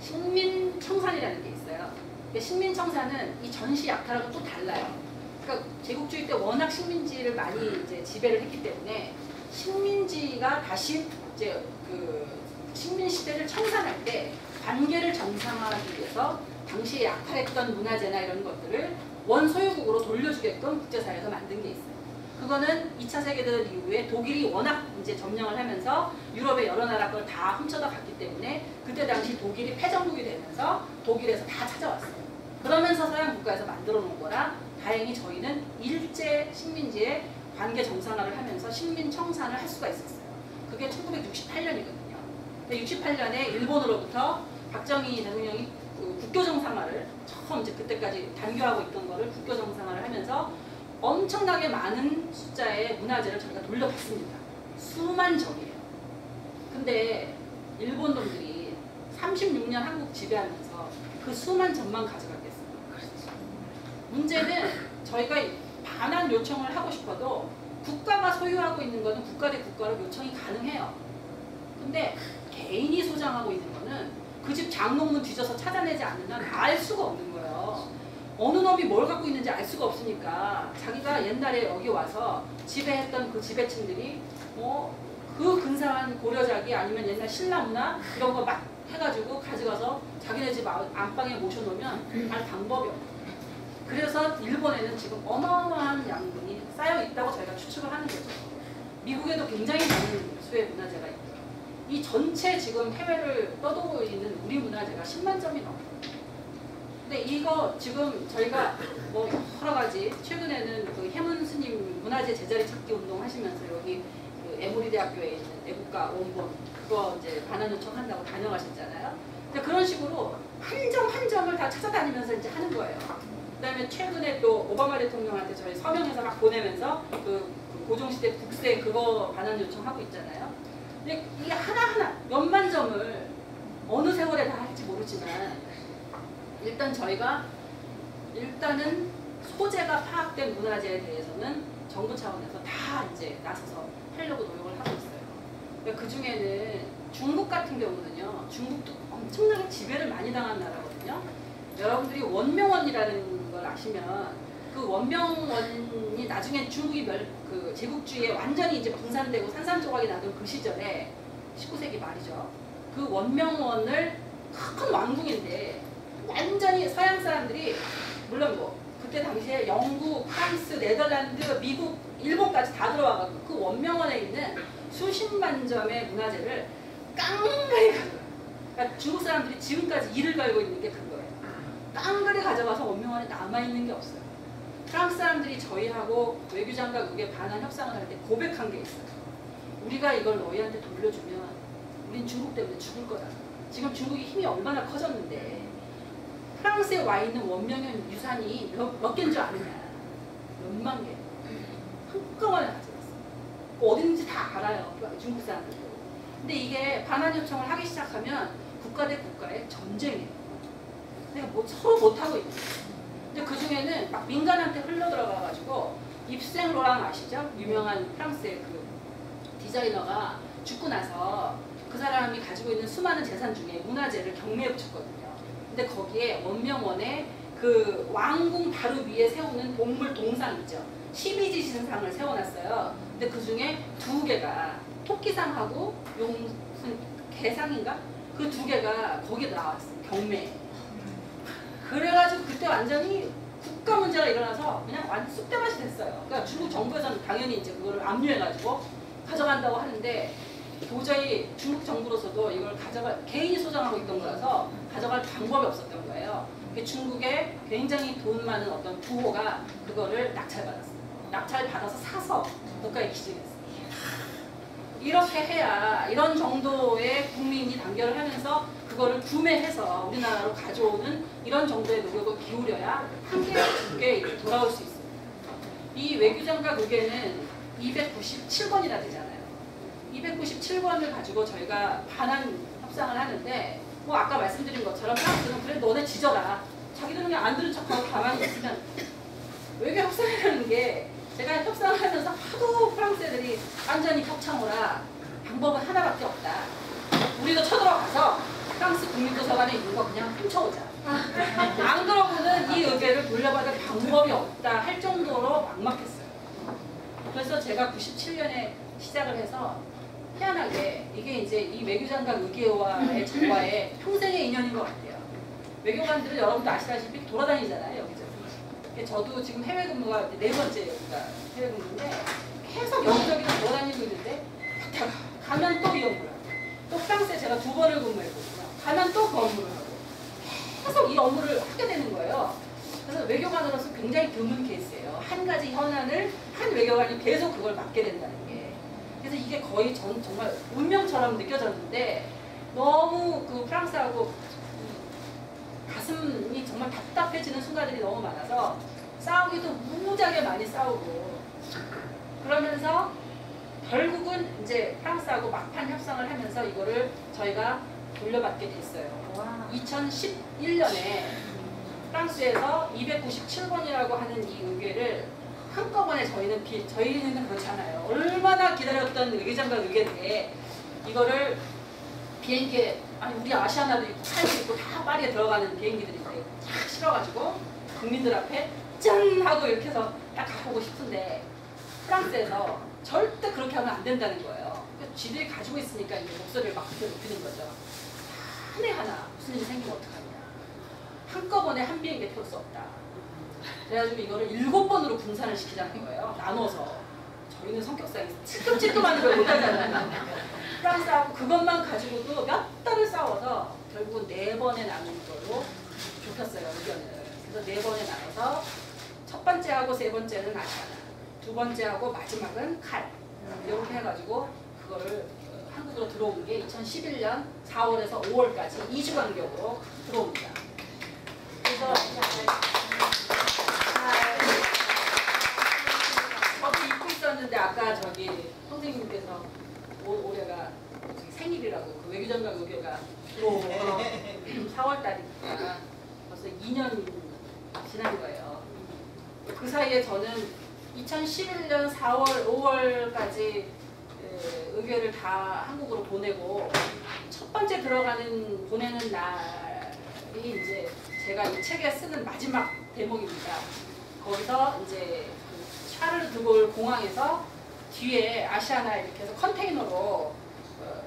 식민청산이라는 게 있어요. 식민청산은 이 전시 약탈하고 또 달라요. 그러니까 제국주의 때 워낙 식민지를 많이 이제 지배를 했기 때문에 식민지가 다시 이제 그 식민 시대를 청산할 때 관계를 정상화하기 위해서 당시에 약탈했던 문화재나 이런 것들을 원소유국으로 돌려주게끔 국제사회에서 만든 게 있어요. 그거는 2차 세계대전 이후에 독일이 워낙 이제 점령을 하면서 유럽의 여러 나라 걸 다 훔쳐다 갔기 때문에 그때 당시 독일이 패전국이 되면서 독일에서 다 찾아왔어요. 그러면서 서양 국가에서 만들어 놓은 거라 다행히 저희는 일제 식민지의 관계 정상화를 하면서 식민 청산을 할 수가 있었어요. 그게 1968년이거든요. 68년에 일본으로부터 박정희 대통령이 국교 정상화를 처음 이제 그때까지 단교하고 있던 거를 국교 정상화를 하면서 엄청나게 많은 숫자의 문화재를 저희가 돌려받습니다. 수만 점이에요. 근데 일본 놈들이 36년 한국 지배하면서 그 수만 점만 가져갔겠어요. 문제는 저희가 반환 요청을 하고 싶어도 국가가 소유하고 있는 거는 국가 대 국가로 요청이 가능해요. 근데 개인이 소장하고 있는 거는 그 집 장롱문 뒤져서 찾아내지 않는 한 알 수가 없는 거예요. 어느 놈이 뭘 갖고 있는지 알 수가 없으니까 자기가 옛날에 여기 와서 지배했던 그 지배층들이 그 근사한 고려자기 아니면 옛날 신라문화 이런 거 막 해가지고 가져가서 자기네 집 안방에 모셔놓으면 알 방법이 없어요. 그래서 일본에는 지금 어마어마한 양분이 쌓여 있다고 저희가 추측을 하는 거죠. 미국에도 굉장히 많은 수의 문화재가 있고요. 이 전체 지금 해외를 떠도고 있는 우리 문화재가 10만 점이 넘어요. 근데 이거 지금 저희가 뭐 여러 가지 최근에는 그 해문 스님 문화재 제자리 찾기 운동 하시면서 여기 그 에모리 대학교에 있는 애국가 원본 그거 이제 반환 요청한다고 다녀가셨잖아요. 근데 그런 식으로 한 점 한 점을 다 찾아다니면서 이제 하는 거예요. 그다음에 최근에 또 오바마 대통령한테 저희 서명해서 막 보내면서 그 고종시대 국세 그거 반환 요청하고 있잖아요. 근데 이게 하나하나 몇만 점을 어느 세월에 다 할지 모르지만 일단 저희가 일단은 소재가 파악된 문화재에 대해서는 정부 차원에서 다 이제 나서서 하려고 노력을 하고 있어요. 그 중에는 중국 같은 경우는요. 중국도 엄청나게 지배를 많이 당한 나라거든요. 여러분들이 원명원이라는 걸 아시면 그 원명원이 나중에 중국이 그 제국주의에 완전히 이제 분산되고 산산조각이 나던 그 시절에 19세기 말이죠. 그 원명원을 큰 왕궁인데 완전히 서양 사람들이 물론 뭐 그때 당시에 영국, 프랑스, 네덜란드, 미국, 일본까지 다 들어와가지고 그 원명원에 있는 수십만 점의 문화재를 깡그리 가져가요. 그러니까 중국 사람들이 지금까지 이를 갈고 있는 게 그거예요. 깡그리 가져가서 원명원에 남아있는 게 없어요. 프랑스 사람들이 저희하고 외교장관국에 반환 협상을 할 때 고백한 게 있어요. 우리가 이걸 너희한테 돌려주면 우린 중국 때문에 죽을 거다. 지금 중국이 힘이 얼마나 커졌는데 프랑스에 와 있는 원명현 유산이 몇 개인 줄 아느냐. 몇만 개. 한꺼번에 가져갔어요. 어딘지 다 알아요. 중국 사람들도. 근데 이게 반환 요청을 하기 시작하면 국가 대 국가의 전쟁이에요. 그러니까 뭐 서로 못하고 있는 거예요. 근데 그 중에는 막 민간한테 흘러들어가가지고 입생 로랑 아시죠? 유명한 프랑스의 그 디자이너가 죽고 나서 그 사람이 가지고 있는 수많은 재산 중에 문화재를 경매에 붙였거든요. 근데 거기에 원명원에 그 왕궁 바로 위에 세우는 동물 동상 있죠. 12지신상을 세워놨어요. 근데 그 중에 2개가 토끼상하고 무슨 개상인가? 그 2개가 거기에 나왔어요. 경매에. 그래가지고 그때 완전히 국가 문제가 일어나서 그냥 완전 쑥대밭이 됐어요. 그러니까 중국 정부에서는 당연히 이제 그거를 압류해가지고 가져간다고 하는데 도저히 중국 정부로서도 이걸 개인이 소장하고 있던 거라서 가져갈 방법이 없었던 거예요. 중국에 굉장히 돈 많은 어떤 부호가 그거를 낙찰받았어요. 낙찰받아서 사서 국가에 기증했어요. 이렇게 해야 이런 정도의 국민이 단결을 하면서 그거를 구매해서 우리나라로 가져오는 이런 정도의 노력을 기울여야 한 개, 두 개 이렇게 돌아올 수 있습니다. 이 외교장관 의견은 297번이나 되잖아요. 297번을 가지고 저희가 반환 협상을 하는데 뭐 아까 말씀드린 것처럼 프랑스는 그래 너네 지져라. 자기들은 그냥 안 들은 척하고 가만히 있으면 외교 협상이라는 게 제가 협상을 하면서 하도 프랑스 애들이 완전히 격창오라 방법은 하나밖에 없다. 우리도 쳐들어가서 프랑스 국립도서관에 있는 거 그냥 훔쳐오자. 안 그러고는 이 의뢰를 돌려받을 방법이 없다 할 정도로 막막했어요. 그래서 제가 97년에 시작을 해서 희한하게 이게 이제 이 외교장관 의계와의 저와의 평생의 인연인 것 같아요. 외교관들은 여러분도 아시다시피 돌아다니잖아요, 여기저기. 저도 지금 해외 근무가 4번째 여기가 해외 근무인데 계속 여기저기 돌아다니고 있는데 가면 또 이 업무를 하고 또 프랑스에 제가 2번을 근무했거든요. 가면 또 그 업무를 하고 계속 이 업무를 하게 되는 거예요. 그래서 외교관으로서 굉장히 드문 케이스예요. 한 가지 현안을 한 외교관이 계속 그걸 맡게 된다는 게. 그래서 이게 거의 정말 운명처럼 느껴졌는데 너무 그 프랑스하고 가슴이 정말 답답해지는 순간들이 너무 많아서 싸우기도 무지하게 많이 싸우고 그러면서 결국은 이제 프랑스하고 막판 협상을 하면서 이거를 저희가 돌려받게 됐어요. 2011년에 프랑스에서 297번이라고 하는 이 의뢰를 한꺼번에 저희는 그렇잖아요. 얼마나 기다렸던 외교장관 의뢰인데 이거를 비행기에 아니 우리 아시아나도 있고 칼도 있고 다 파리에 들어가는 비행기들인데 딱 실어가지고 국민들 앞에 짠 하고 이렇게 해서 딱 가보고 싶은데 프랑스에서 절대 그렇게 하면 안 된다는 거예요. 쥐들이 가지고 있으니까 이제 목소리를 막 높이는 거죠. 한 해 하나 무슨 일이 생기면 어떡하냐. 한꺼번에 한 비행기에 태울 수 없다. 그래가지고 이거를 7번으로 분산을 시키자는 거예요. 나눠서. 저희는 성격상 찔끔찔끔하는 걸 못하잖아요. 프랑스하고 그것만 가지고도 몇 달을 싸워서 결국은 4번에 나눈 걸로 좁혔어요, 의견을. 그래서 4번에 나눠서 첫 번째하고 세 번째는 아시아나, 두 번째하고 마지막은 칼. 이렇게 해가지고 그거를 한국으로 들어온 게 2011년 4월에서 5월까지 2주 간격으로 들어옵니다. 그래서 저도 입고 있었는데 아까 저기 선생님께서 올해가 생일이라고 그 외교장관 의뢰가 4월달이니까 벌써 2년 지난 거예요. 그 사이에 저는 2011년 4월, 5월까지 의뢰를 다 한국으로 보내고 첫 번째 보내는 날이 이제 제가 이 책에 쓰는 마지막 대목입니다. 거기서 이제 그 샤를 드골 공항에서 뒤에 아시아나 이렇게 해서 컨테이너로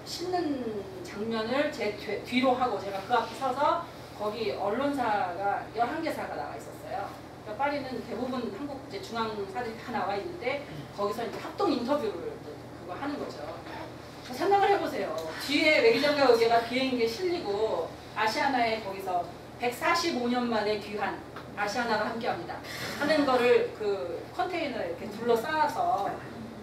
싣는 장면을 제 뒤로 하고 제가 그 앞에 서서 거기 언론사가 11개사가 나와 있었어요. 그러니까 파리는 대부분 한국 이제 중앙사들이 다 나와 있는데 거기서 이제 합동 인터뷰를 그거 하는 거죠. 생각을 해보세요. 뒤에 외교장관 의뢰가 비행기에 실리고 아시아나에 거기서 145년 만에 귀한 아시아나가 함께합니다. 하는 거를 그 컨테이너에 이렇게 둘러싸아서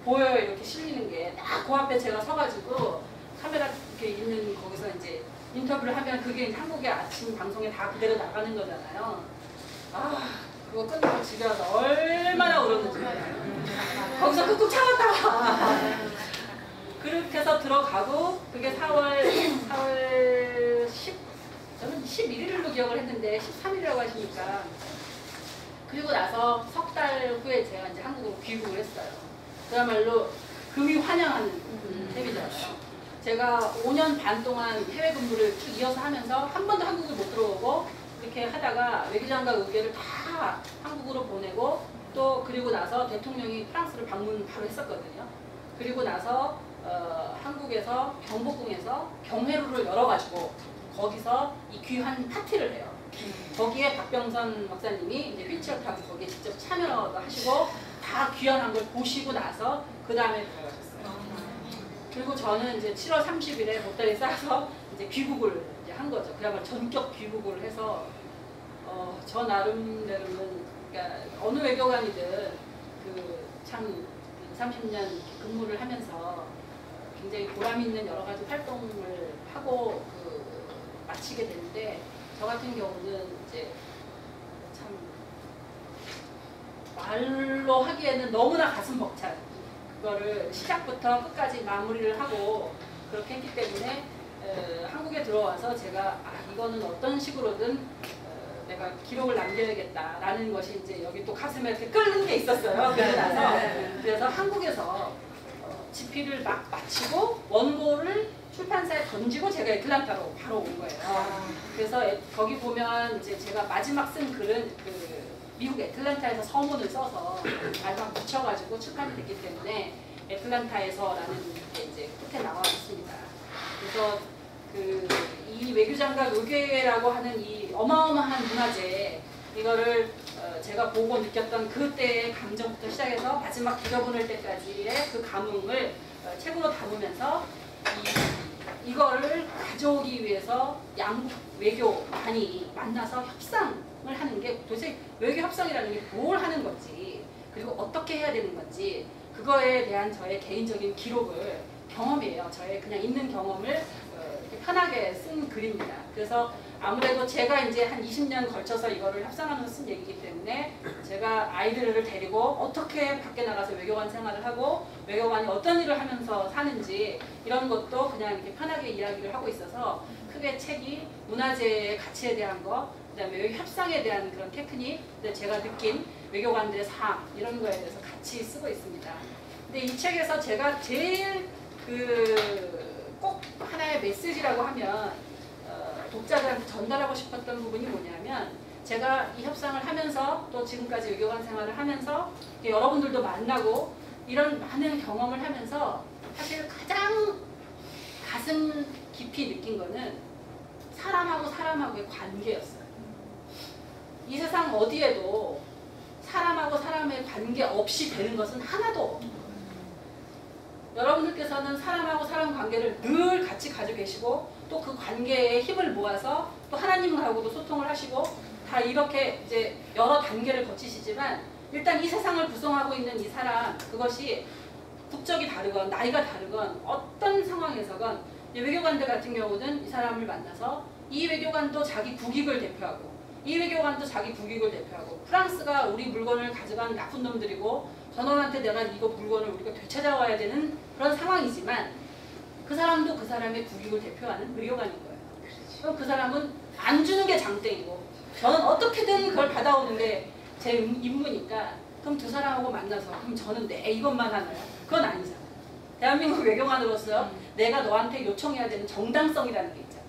보여요. 이렇게 실리는 게 딱 그 앞에 제가 서가지고 카메라 이렇게 있는 거기서 이제 인터뷰를 하면 그게 한국의 아침 방송에 다 그대로 나가는 거잖아요. 아 그거 끝나고 집에 와서 얼마나 울었는지 거기서 꾹꾹 참았다가 그렇게 해서 들어가고 그게 4월 10 저는 11일로 기억을 했는데 13일이라고 하시니까 그리고 나서 석 달 후에 제가 이제 한국으로 귀국을 했어요. 그야말로 금이 환영하는 셈이잖아요. 제가 5년 반 동안 해외 근무를 쭉 이어서 하면서 한 번도 한국을 못 들어오고 이렇게 하다가 외교장관 의뢰를 다 한국으로 보내고 또 그리고 나서 대통령이 프랑스를 방문 바로 했었거든요. 그리고 나서 한국에서 경복궁에서 경회로를 열어가지고 거기서 이 귀한 파티를 해요. 거기에 박병선 목사님이 이제 휠체어 타고 거기에 직접 참여도 하시고 다 귀환한 걸 보시고 나서 그 다음에 들어가셨어요. 그리고 저는 이제 7월 30일에 보따리 싸서 이제 귀국을 이제 한 거죠. 그야말로 전격 귀국을 해서 저 나름대로는 그러니까 어느 외교관이든 참 30년 근무를 하면서 굉장히 보람 있는 여러 가지 활동을 하고 마치게 되는데 저 같은 경우는 이제 참 말로 하기에는 너무나 가슴 벅찬 그거를 시작부터 끝까지 마무리를 하고 그렇게 했기 때문에 한국에 들어와서 제가 이거는 어떤 식으로든 내가 기록을 남겨야겠다라는 것이 이제 여기 또 가슴에 이렇게 끓는 게 있었어요. 그러고 나서 그래서 한국에서 집필을 막 마치고 원고를 출판사에 던지고 제가 애틀란타로 바로 온 거예요. 그래서 거기 보면 이제 제가 마지막 쓴 글은 미국 애틀란타에서 서문을 써서 마지막 붙여가지고 출판이 됐기 때문에 애틀란타에서라는 게 이제 끝에 나와 있습니다. 그래서 이 외교장과 의궤라고 하는 이 어마어마한 문화재 이거를 제가 보고 느꼈던 그때의 감정부터 시작해서 마지막 들여보낼 때까지의 그 감흥을 책으로 담으면서 이거를 가져오기 위해서 양국 외교관이 만나서 협상을 하는 게 도대체 외교 협상이라는 게 뭘 하는 건지 그리고 어떻게 해야 되는 건지 그거에 대한 저의 개인적인 기록을 경험이에요. 저의 그냥 있는 경험을 이렇게 편하게 쓴 글입니다. 그래서 아무래도 제가 이제 한 20년 걸쳐서 이거를 협상하면서 쓴 얘기이기 때문에 제가 아이들을 데리고 어떻게 밖에 나가서 외교관 생활을 하고 외교관이 어떤 일을 하면서 사는지 이런 것도 그냥 이렇게 편하게 이야기를 하고 있어서 크게 책이 문화재의 가치에 대한 거 그다음에 외교 협상에 대한 그런 테크닉 제가 느낀 외교관들의 삶 이런 거에 대해서 같이 쓰고 있습니다. 근데 이 책에서 제가 제일 꼭 하나의 메시지라고 하면 독자들한테 전달하고 싶었던 부분이 뭐냐면 제가 이 협상을 하면서 또 지금까지 외교관 생활을 하면서 여러분들도 만나고 이런 많은 경험을 하면서 사실 가장 가슴 깊이 느낀 거는 사람하고 사람하고의 관계였어요. 이 세상 어디에도 사람하고 사람의 관계 없이 되는 것은 하나도 없어요. 여러분들께서는 사람하고 사람 관계를 늘 같이 가지고 계시고 또 그 관계에 힘을 모아서 또 하나님하고도 소통을 하시고 다 이렇게 이제 여러 단계를 거치시지만 일단 이 세상을 구성하고 있는 이 사람 그것이 국적이 다르건 나이가 다르건 어떤 상황에서건 외교관들 같은 경우는 이 사람을 만나서 이 외교관도 자기 국익을 대표하고 이 외교관도 자기 국익을 대표하고 프랑스가 우리 물건을 가져간 나쁜 놈들이고 저놈한테 내가 이거 물건을 우리가 되찾아와야 되는 그런 상황이지만 그 사람도 그 사람의 국익을 대표하는 외교관인 거예요. 그럼 그 사람은 안 주는 게 장땡이고 저는 어떻게든 그걸 받아오는 게 제 임무니까 그럼 두 사람하고 만나서 그럼 저는 내 이것만 하나요? 그건 아니잖아요. 대한민국 외교관으로서 내가 너한테 요청해야 되는 정당성이라는 게 있잖아요.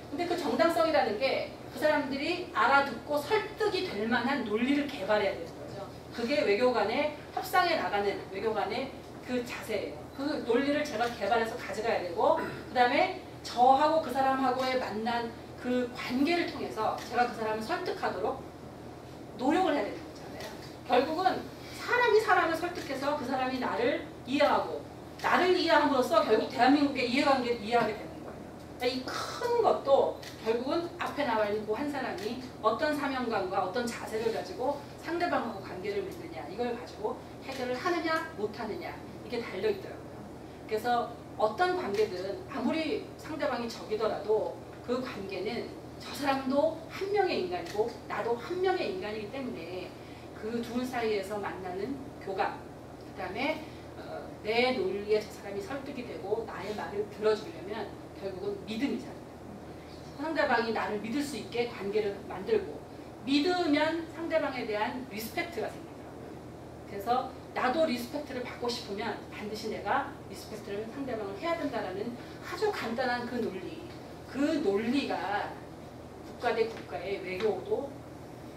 근데 그 정당성이라는 게 그 사람들이 알아듣고 설득이 될 만한 논리를 개발해야 되는 거죠. 그게 외교관의 협상에 나가는 외교관의 그 자세예요. 그 논리를 제가 개발해서 가져가야 되고 그 다음에 저하고 그 사람하고의 만난 그 관계를 통해서 제가 그 사람을 설득하도록 노력을 해야 되는 거잖아요. 결국은 사람이 사람을 설득해서 그 사람이 나를 이해하고 나를 이해함으로써 결국 대한민국의 이해관계를 이해하게 되는 거예요. 이 큰 것도 결국은 앞에 나와 있는 그 한 사람이 어떤 사명감과 어떤 자세를 가지고 상대방하고 관계를 맺느냐 이걸 가지고 해결을 하느냐 못하느냐 이게 달려있더라고요. 그래서 어떤 관계든 아무리 상대방이 적이더라도 그 관계는 저 사람도 한 명의 인간이고 나도 한 명의 인간이기 때문에 그 둘 사이에서 만나는 교감 그 다음에 내 논리에 저 사람이 설득이 되고 나의 말을 들어주려면 결국은 믿음이잖아요. 상대방이 나를 믿을 수 있게 관계를 만들고 믿으면 상대방에 대한 리스펙트가 생기더라고요. 그래서 나도 리스펙트를 받고 싶으면 반드시 내가 리스펙트를 상대방을 해야 된다는 아주 간단한 그 논리 그 논리가 국가 대 국가의 외교도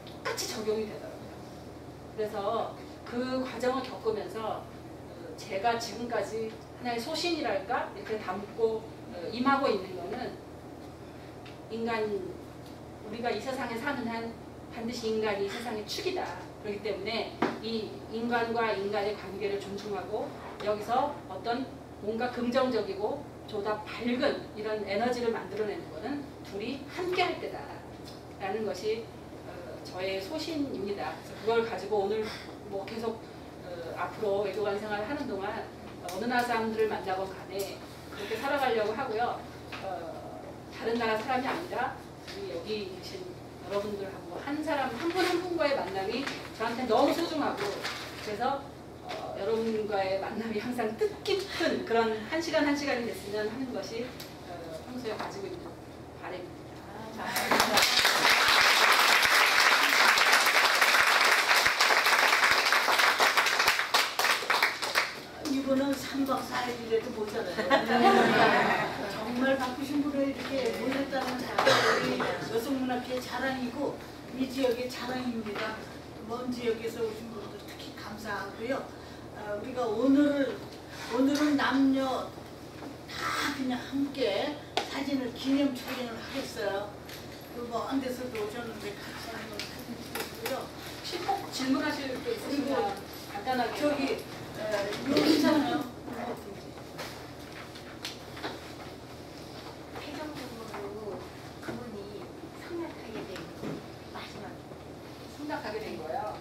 똑같이 적용이 되더라고요. 그래서 그 과정을 겪으면서 제가 지금까지 하나의 소신이랄까 이렇게 담고 임하고 있는 거는 우리가 이 세상에 사는 한 반드시 인간이 이 세상의 축이다. 그렇기 때문에 이 인간과 인간의 관계를 존중하고 여기서 어떤 뭔가 긍정적이고 보다 밝은 이런 에너지를 만들어내는 것은 둘이 함께 할 때다 라는 것이 저의 소신입니다. 그래서 그걸 가지고 오늘 뭐 계속 앞으로 외교관 생활을 하는 동안 어느 나라 사람들을 만나건 간에 그렇게 살아가려고 하고요. 다른 나라 사람이 아니라 우리 여기 계신 여러분들하고 한 사람 한 분 한 분과의 만남이 저한테 너무 소중하고 그래서 여러분과의 만남이 항상 뜻깊은 그런 한 시간 한 시간이 됐으면 하는 것이 평소에 가지고 있는 바람입니다. 이분은 3박 4일이라도 모자라요. 정말 바쁘신 분을 이렇게 모셨다는 자체가 여성문학계의 자랑이고 이 지역의 자랑입니다. 먼 지역에서 오신 분들 특히 감사하고요. 우리가 오늘은 남녀 다 그냥 함께 사진을 기념 촬영을 하겠어요. 먼 데서도 오셨는데 같이 한번 사진 찍고요. 혹시 꼭 질문하실 게 있으시면 간단하게 저기 여기 있잖아요. 최종적으로 그분이 성락하게 된 마지막. 승낙하게 된 거예요.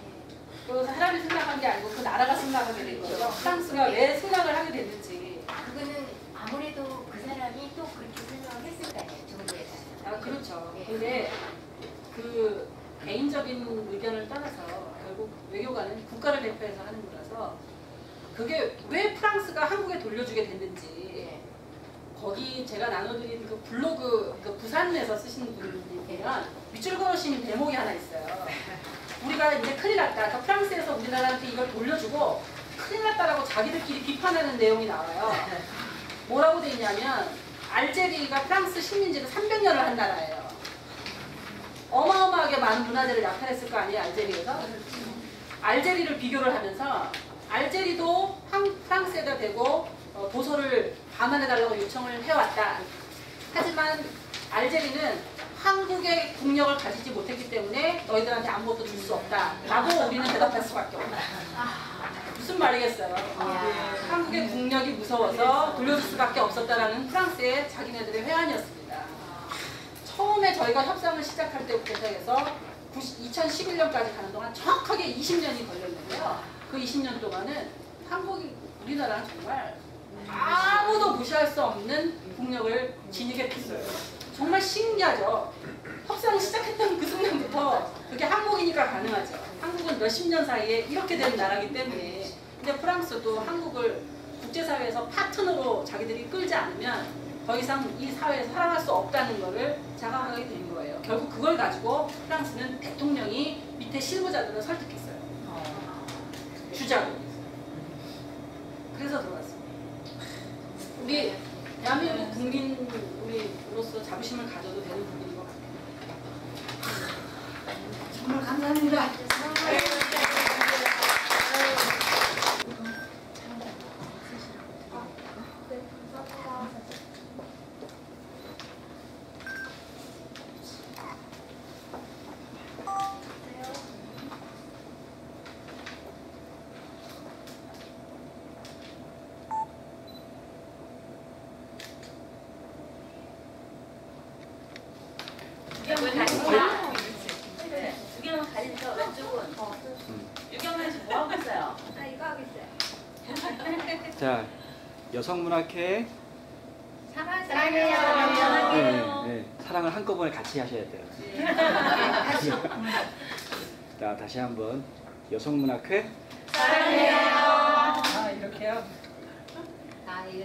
그 사람이 승낙한 게 아니고 그 나라가 승낙하게 된 거죠. 프랑스가 왜 승낙을 하게 됐는지. 그거는 아무래도 그 사람이 또 그렇게 설명을 했을 거 아니에요, 정부에서. 아 그렇죠. 네. 근데 그 개인적인 의견을 떠나서 결국 외교관은 국가를 대표해서 하는 거라서 그게 왜 프랑스가 한국에 돌려주게 됐는지 거기 제가 나눠드린 그 블로그 그 부산에서 쓰신 분이 보면 밑줄 그으신 대목이 하나 있어요. 우리가 이제 큰일 났다. 그러니까 프랑스에서 우리나라한테 이걸 돌려주고 큰일 났다라고 자기들끼리 비판하는 내용이 나와요. 뭐라고 돼 있냐면 알제리가 프랑스 식민지를 300년을 한 나라예요. 어마어마하게 많은 문화재를 약탈했을 거 아니에요, 알제리에서? 알제리를 비교를 하면서 알제리도 프랑스에다 대고 도서를 반환해달라고 요청을 해왔다. 하지만 알제리는 한국의 국력을 가지지 못했기 때문에 너희들한테 아무것도 줄 수 없다. 라고 우리는 대답할 수밖에 없다. 무슨 말이겠어요? 한국의 국력이 무서워서 돌려줄 수밖에 없었다라는 프랑스의 자기네들의 회한이었습니다. 처음에 저희가 협상을 시작할 때부터 시작해서 2011년까지 가는 동안 정확하게 20년이 걸렸는데요. 그 20년 동안은 우리나라는 정말 아무도 무시할 수 없는 국력을 지니게 됐어요. 정말 신기하죠. 협상을 시작했던 그 순간부터 그게 한국이니까 가능하죠. 한국은 몇십 년 사이에 이렇게 된 나라이기 때문에. 근데 프랑스도 한국을 국제사회에서 파트너로 자기들이 끌지 않으면 더 이상 이 사회에서 살아갈 수 없다는 거를 자각하게 된 거예요. 결국 그걸 가지고 프랑스는 대통령이 밑에 실무자들을 설득했어요. 주자고. 그래서 들어왔습니다. 우리 대한민국 국민 우리로서 자부심을 가져도 되는 부분인 것 같아요. 정말 감사합니다. 유경을 가리죠. 네. 유경을 가리죠. 왼쪽은. 유경은 뭐 하고 있어요? 아, 이거 하고 있어요. 자, 여성문학회 사랑해요. 네, 사랑을 한꺼번에 같이 하셔야 돼요. 자, 다시 한번 여성문학회 사랑해요. 아, 이렇게요? 아, 이거